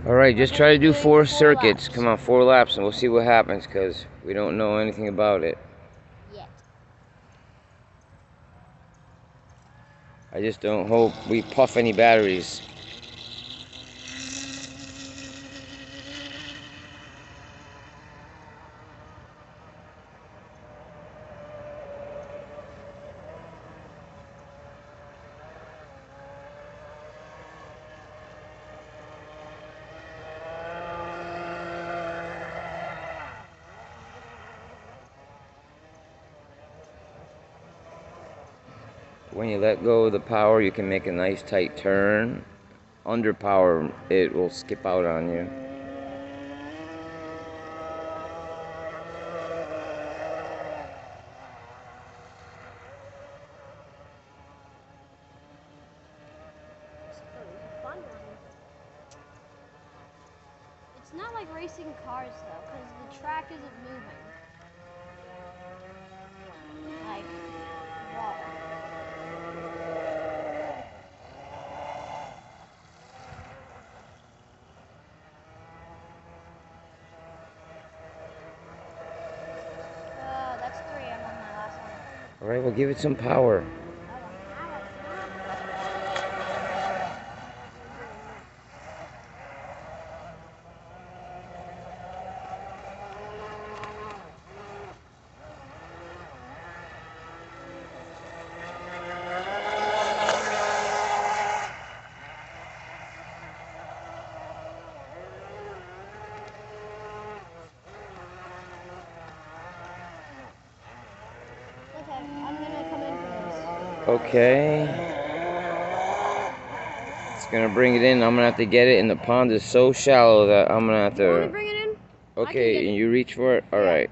Alright, just try to do Doing 4 4 circuits. laps. Come on, 4 laps, and we'll see what happens, because we don't know anything about it. Yet. I just don't hope we puff any batteries. When you let go of the power, you can make a nice tight turn. Under power, it will skip out on you. Fun one. It's not like racing cars though, because the track isn't moving. Like water. That's 3. I'm on my last one. Alright, well, give it some power. Okay, I'm gonna come in for this. Okay. It's gonna bring it in. I'm gonna have to get it, and the pond is so shallow that I'm gonna have You want me to. to bring it in? Okay, and you reach for it? Alright.